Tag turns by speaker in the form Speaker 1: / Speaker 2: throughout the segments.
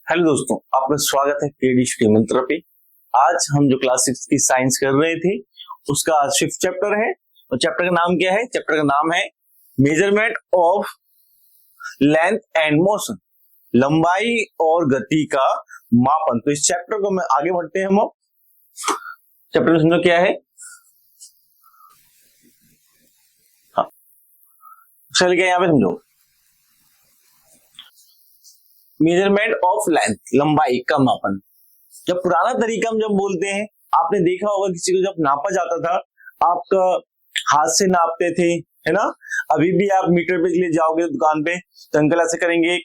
Speaker 1: Hello दोस्तों, आपका स्वागत है केडी स्टडी मंत्र पे। आज हम जो क्लास 6 की साइंस कर रहे थे उसका आज 5th चैप्टर है। और चैप्टर का नाम क्या है? चैप्टर का नाम है measurement of length and motion, लंबाई और गति का मापन। तो इस चैप्टर को मैं आगे बढ़ते हैं। हम चैप्टर में समझो क्या है। हाँ, चल क्या यहाँ पे समझो। मेजरमेंट ऑफ लेंथ, लंबाई का मापन। जब पुराना तरीका हम जब बोलते हैं, आपने देखा होगा किसी को जब नापा जाता था, आपका हाथ से नापते थे, है ना। अभी भी आप मीटर पे के लिए जाओगे दुकान पे तो अंकल ऐसे करेंगे,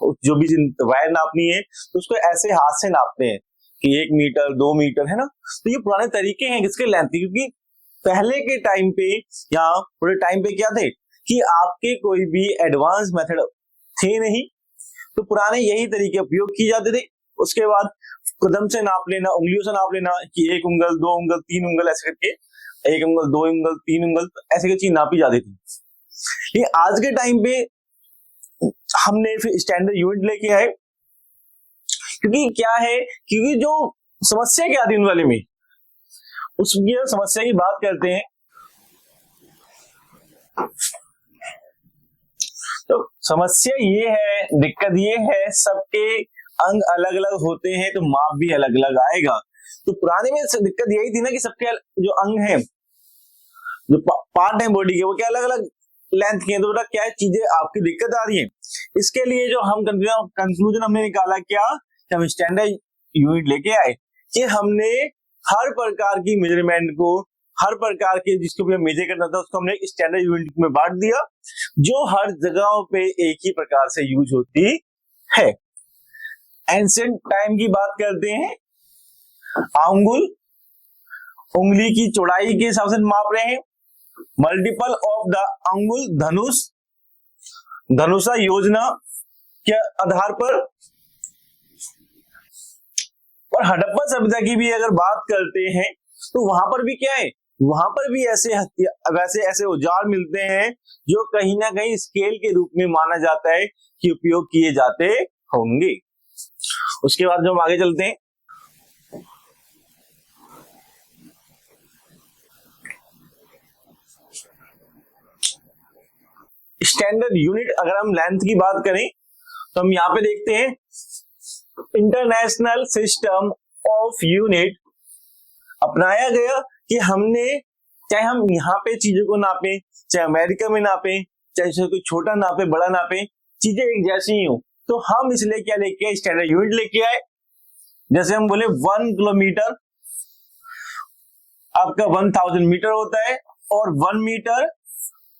Speaker 1: जो भी वायर नापनी है तो उसको ऐसे हाथ से नापते हैं कि 1 मीटर 2 मीटर, है ना। तो ये पुराने तरीके हैं किसके लेंथ के, क्योंकि पहले के टाइम पे या पूरे टाइम पे क्या थे कि आपके कोई भी एडवांस मेथड थे नहीं, तो पुराने यही तरीके उपयोग किए जाते थे। उसके बाद कदम से नाप लेना, उंगलियों से नाप लेना कि 1 उंगल 2 उंगल 3 उंगल ऐसे करके 1 उंगल 2 उंगल 3 उंगल ऐसे की चीज नापी जाती थी। लेकिन आज के टाइम पे हमने फिर स्टैंडर्ड यूनिट लेके आए, क्योंकि क्या है, क्योंकि जो समस्या क्या थी उन वाले में, उसकी समस्या की बात करते हैं। तो समस्या ये है, दिक्कत ये है, सबके अंग अलग अलग होते हैं तो माप भी अलग अलग आएगा। तो पुराने में दिक्कत यही थी ना कि सबके जो अंग हैं, जो पार्ट है बॉडी के, वो क्या अलग अलग लेंथ के हैं। तो बेटा क्या चीजें आपकी दिक्कत आ रही है, इसके लिए जो हम कंक्लूजन हमने निकाला क्या, कि हम स्टैंडर्ड यूनिट लेके आए कि हमने हर प्रकार की मेजरमेंट को, हर प्रकार के जिसको भी मेजर करना था उसको हमने स्टैंडर्ड यूनिट में बांट दिया, जो हर जगहों पे एक ही प्रकार से यूज होती है। एंशिएंट टाइम की बात करते हैं, अंगुल, उंगली की चौड़ाई के हिसाब से माप रहे हैं। मल्टीपल ऑफ द अंगुल, धनुष, धनुषा योजना के आधार पर। और हड़प्पा सभ्यता की भी अगर बात करते हैं तो वहां पर भी क्या है, वहां पर भी ऐसे औजार मिलते हैं जो कहीं ना कहीं स्केल के रूप में माना जाता है कि उपयोग किए जाते होंगे। उसके बाद जो हम आगे चलते हैं, स्टैंडर्ड यूनिट, अगर हम लेंथ की बात करें तो हम यहां पे देखते हैं इंटरनेशनल सिस्टम ऑफ यूनिट अपनाया गया कि हमने, चाहे हम यहाँ पे चीजों को नापे, चाहे अमेरिका में नापे, चाहे कोई छोटा नापे बड़ा नापे, चीजें एक जैसी ही हो, तो हम इसलिए क्या लेके आए, स्टैंडर्ड यूनिट लेके आए। जैसे हम बोले 1 किलोमीटर आपका 1000 मीटर होता है, और 1 मीटर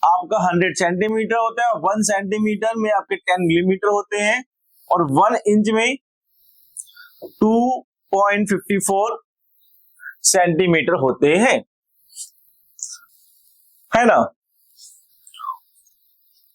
Speaker 1: आपका 100 सेंटीमीटर होता है, 1 सेंटीमीटर में आपके 10 मिलीमीटर होते हैं, और 1 इंच में 2.54 सेंटीमीटर होते हैं, है ना।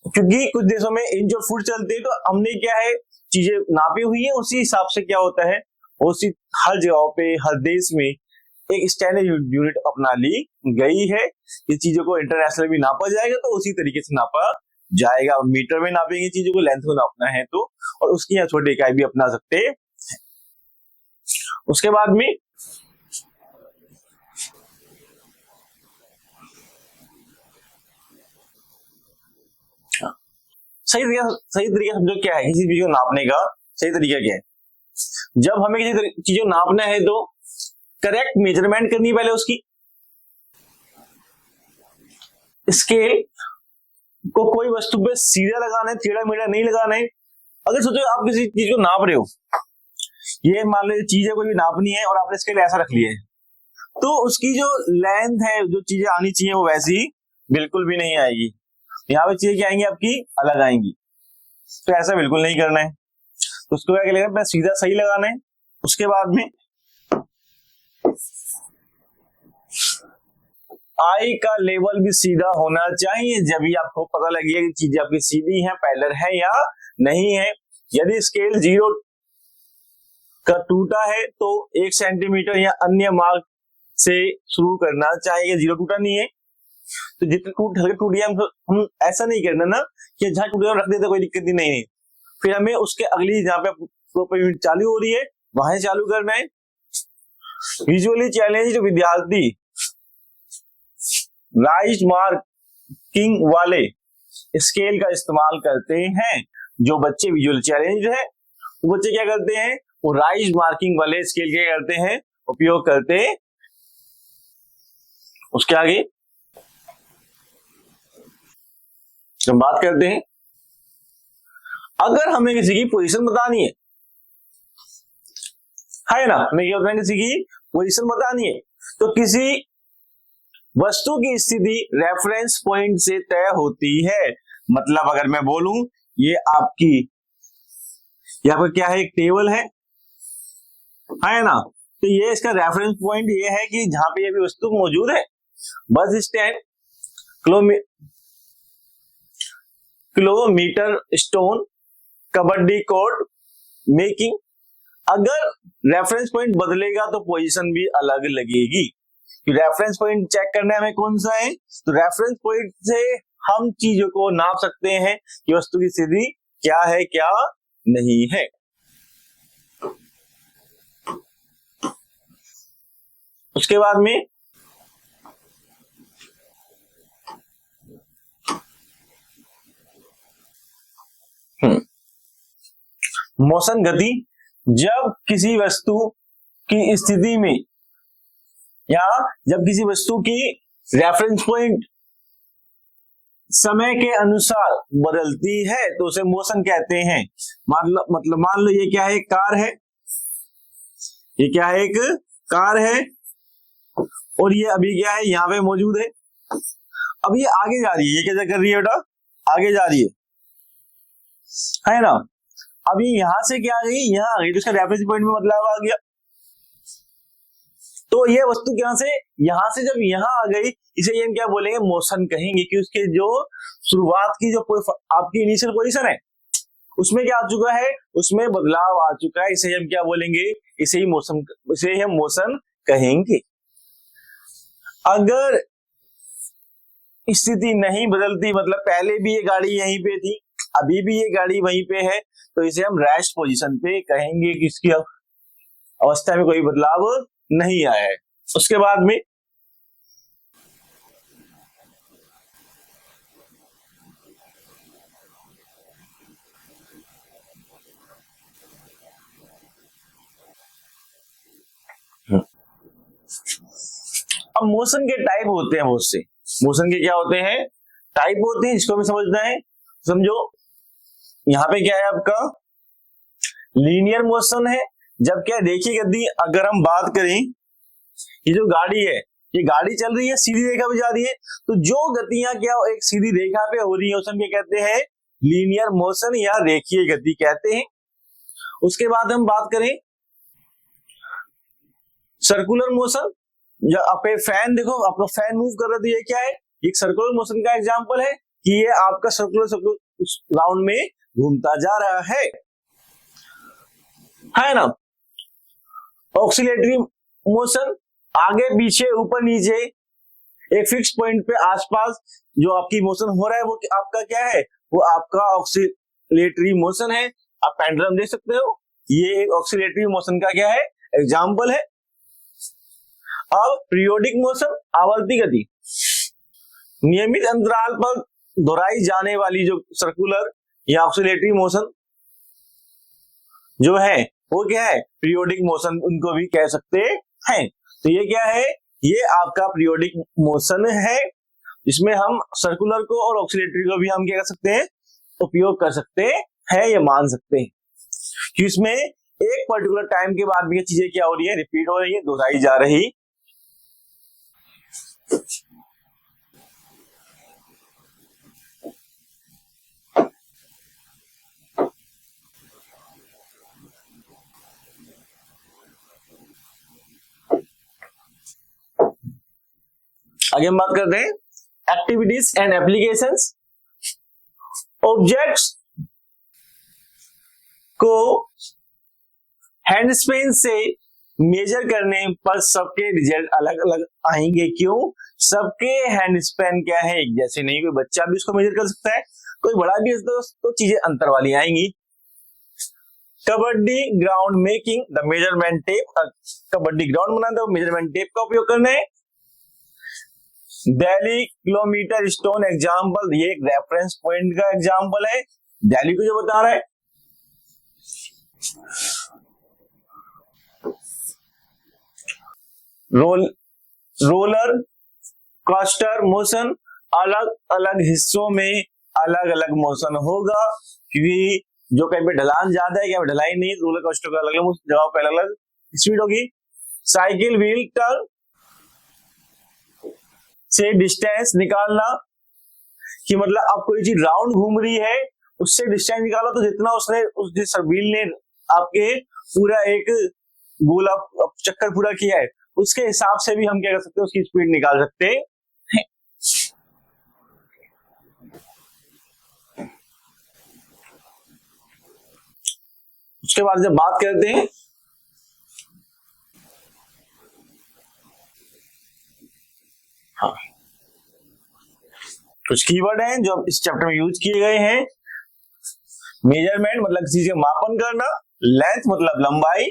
Speaker 1: क्योंकि कुछ देशों में इंच और फुट चलते हैं, तो हमने क्या है, चीजें नापी हुई है, उसी हिसाब से क्या होता है, उसी हर जगह पे हर देश में एक स्टैंडर्ड यूनिट अपना ली गई है। ये चीजों को इंटरनेशनल भी नापा जाएगा तो उसी तरीके से नापा जाएगा। मीटर में नापेंगे चीजों को, लेंथ को नापना है तो, और उसकी यहाँ छोटी इकाई भी अपना सकते हैं। उसके बाद में सही तरीका समझो क्या है किसी चीज को नापने का सही तरीका क्या है। जब हमें किसी चीज को नापना है तो करेक्ट मेजरमेंट करनी पहले उसकी। स्केल को कोई वस्तु पे सीधा लगाना है, टेढ़ा मेढ़ा नहीं लगाना है। अगर सोचो आप किसी चीज को नाप रहे हो, ये मान लो चीज है कोई भी नापनी है और आपने स्केल ऐसा रख लिया है, तो उसकी जो लेंथ है, जो चीजें आनी चाहिए वो वैसी बिल्कुल भी नहीं आएगी। यहाँ पे चीजें क्या आएंगी आपकी, अलग आएंगी। तो ऐसा बिल्कुल नहीं करना है। तो उसको क्या लगेगा, सीधा सही लगाना है। उसके बाद में आई का लेवल भी सीधा होना चाहिए, जब भी आपको पता लगेगा कि चीजें आपकी सीधी है, पैरेलल है या नहीं है। यदि स्केल 0 का टूटा है तो 1 सेंटीमीटर या अन्य मार्क से शुरू करना चाहिए। 0 टूटा नहीं है तो जितने हल्के टूट गया, हम ऐसा नहीं करना ना कि जहां टूट गया रख देते, कोई दिक्कत नहीं है। फिर हमें उसके अगली जहाँ पे प्रॉपर यूनिट चालू हो रही है वहां से चालू करना है। विजुअली चैलेंज्ड विद्यार्थी राइट मार्किंग वाले स्केल का इस्तेमाल करते हैं। जो बच्चे विजुअल चैलेंज है वो बच्चे क्या करते हैं, वो राइट मार्किंग वाले स्केल क्या करते हैं, उपयोग करते हैं। उसके आगे जब बात करते हैं, अगर हमें किसी की पोजीशन बतानी है ना, हमें क्या बताना है, किसी की पोजीशन बतानी है, तो किसी वस्तु की स्थिति रेफरेंस पॉइंट से तय होती है। मतलब अगर मैं बोलूं ये आपकी, यहाँ पर क्या है, एक टेबल है ना, तो ये इसका रेफरेंस पॉइंट ये है कि जहां पे ये भी वस्तु मौजूद है, bus stand, kilometre stone, kabaddi court, making. अगर रेफरेंस पॉइंट बदलेगा तो पोजीशन भी अलग लगेगी। रेफरेंस पॉइंट चेक करना है हमें कौन सा है, तो रेफरेंस पॉइंट से हम चीजों को नाप सकते हैं कि वस्तु की स्थिति क्या है क्या नहीं है। उसके बाद में मोशन गति, जब किसी वस्तु की स्थिति में या जब किसी वस्तु की रेफरेंस पॉइंट समय के अनुसार बदलती है तो उसे मोशन कहते हैं। मतलब मान लो ये क्या है, एक कार है, ये क्या है, एक कार है, और ये अभी क्या है, यहाँ पे मौजूद है। अब ये आगे जा रही है, ये क्या कर रही है बेटा, आगे जा रही है ना। अभी यहां से क्या आ गई, यहाँ आ गई, तो इसका रेफरेंस पॉइंट में बदलाव आ गया। तो ये वस्तु यहाँ से जब यहाँ आ गई, इसे हम क्या बोलेंगे, मोशन कहेंगे, कि उसके जो शुरुआत की जो आपकी इनिशियल पोजीशन है उसमें क्या आ चुका है, उसमें बदलाव आ चुका है, इसे हम क्या बोलेंगे, इसे ही हम मोशन कहेंगे। अगर स्थिति नहीं बदलती, मतलब पहले भी ये गाड़ी यहीं पे थी, अभी भी ये गाड़ी वहीं पे है, तो इसे हम रेस्ट पोजीशन पे कहेंगे कि इसकी अवस्था में कोई बदलाव नहीं आया है। उसके बाद में अब मोशन के टाइप होते हैं बहुत से। मोशन के क्या होते हैं, टाइप होते हैं, जिसको हमें समझना है। समझो यहाँ पे क्या है आपका लीनियर मोशन है, जब क्या देखिए यदि अगर हम बात करें, ये जो गाड़ी है, ये गाड़ी चल रही है, सीधी रेखा पे जा रही है, तो जो गतियां क्या एक सीधी रेखा पे हो रही है उसे हम क्या कहते हैं, लीनियर मोशन या रेखीय गति कहते हैं। उसके बाद हम बात करें सर्कुलर मोशन, या आप फैन देखो, आपका फैन मूव कर रहा है, तो ये क्या है, एक सर्कुलर मोशन का एग्जांपल है कि ये आपका सर्कुलर राउंड में घूमता जा रहा है ना। ऑक्सिलेटरी मोशन, आगे पीछे ऊपर नीचे एक फिक्स पॉइंट पे आसपास जो आपकी मोशन हो रहा है वो आपका क्या है, वो आपका ऑक्सिलेटरी मोशन है। आप पेंडुलम देख सकते हो, ये एक ऑक्सिलेटरी मोशन का क्या है, एग्जांपल है। अब पीरियोडिक मोशन, आवर्ती गति, नियमित अंतराल पर दोहराई जाने वाली जो सर्कुलर या ऑक्सिलेटरी मोशन जो है वो क्या है, पीरियोडिक मोशन उनको भी कह सकते हैं। तो ये क्या है, ये आपका पीरियोडिक मोशन है, इसमें हम सर्कुलर को और ऑक्सिलेटरी को भी हम क्या कर सकते हैं, उपयोग कर सकते हैं या मान सकते हैं, कि इसमें एक पर्टिकुलर टाइम के बाद भी ये चीजें क्या हो रही है, रिपीट हो रही है, दोहराई जा रही। आगे हम बात करते हैं एक्टिविटीज एंड एप्लीकेशंस। ऑब्जेक्ट्स को हैंडस्पेन से मेजर करने पर सबके रिजल्ट अलग अलग आएंगे। क्यों, सबके हैंडस्पेन क्या है, एक जैसे नहीं, कोई बच्चा भी उसको मेजर कर सकता है, कोई बड़ा भी तो चीजें अंतर वाली आएंगी। Kabaddi ground making the measurement tape, kabaddi ground बनाना है मेजरमेंट टेप का उपयोग करना है। दिल्ली किलोमीटर स्टोन एग्जाम्पल, ये एक रेफरेंस पॉइंट का एग्जाम्पल है, दिल्ली को जो बता रहा है। रोलर कोस्टर मोशन, अलग अलग हिस्सों में अलग अलग मोशन होगा, क्योंकि जो कहीं पे ढलान ज्यादा है, क्या ढलाई नहीं, रोलर कोस्टर का अलग अलग जगह पे अलग अलग स्पीड होगी। साइकिल व्हील टर्न से डिस्टेंस निकालना, कि मतलब अब कोई चीज राउंड घूम रही है, उससे डिस्टेंस निकालो, तो जितना उसने उस जिस व्हील ने आपके पूरा एक गोला चक्कर पूरा किया है, उसके हिसाब से भी हम क्या कर सकते हैं, उसकी स्पीड निकाल सकते हैं। उसके बाद जब बात करते हैं हाँ, कुछ कीवर्ड हैं जो इस चैप्टर में यूज किए गए हैं। मेजरमेंट मतलब किसी चीज का मापन करना, लेंथ मतलब लंबाई,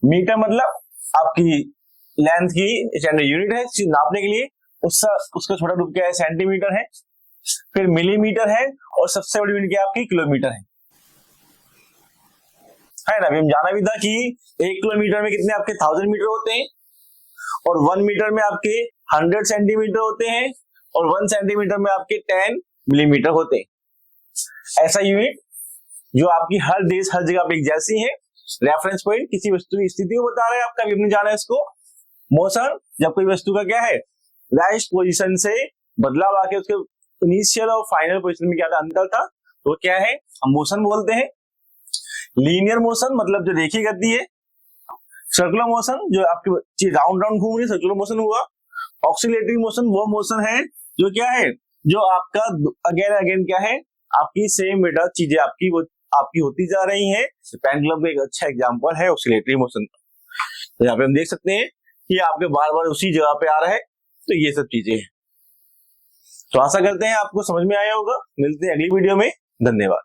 Speaker 1: मीटर मतलब आपकी लेंथ की स्टैंडर्ड यूनिट है चीज नापने के लिए, उसका छोटा रूप क्या है, सेंटीमीटर है। फिर मिलीमीटर है, और सबसे बड़ी यूनिट क्या है आपकी, किलोमीटर है ना। अभी हम जाना भी था कि 1 किलोमीटर में कितने आपके 1000 मीटर होते हैं, और 1 मीटर में आपके 100 सेंटीमीटर होते हैं, और 1 सेंटीमीटर में आपके 10 मिलीमीटर होते हैं। ऐसा यूनिट जो आपकी हर देश हर जगह पे एक जैसी है। रेफरेंस पॉइंट किसी वस्तु की स्थिति को बता रहा है आपका, भी हमने जाना है इसको। मोशन जब कोई वस्तु का क्या है, रेस्ट पोजीशन से बदलाव आके उसके इनिशियल और फाइनल पोजीशन में क्या था, अंतर था, तो क्या है, हम मोशन बोलते हैं। लीनियर मोशन मतलब जो देखी गति है। सर्कुलर मोशन जो आपकी चीज राउंड राउंड घूम रही है, सर्कुलर मोशन हुआ। ऑक्सीलेटरी मोशन वो मोशन है जो क्या है, जो आपका अगेन अगेन क्या है, आपकी सेम बेटा चीजें आपकी वो आपकी होती जा रही हैं। पेंडुलम का एक अच्छा एग्जांपल है ऑक्सीलेटरी मोशन। तो यहाँ पे हम देख सकते हैं कि आपके बार बार उसी जगह पे आ रहा है, तो ये सब चीजें हैं। तो आशा करते हैं आपको समझ में आया होगा। मिलते हैं अगली वीडियो में, धन्यवाद।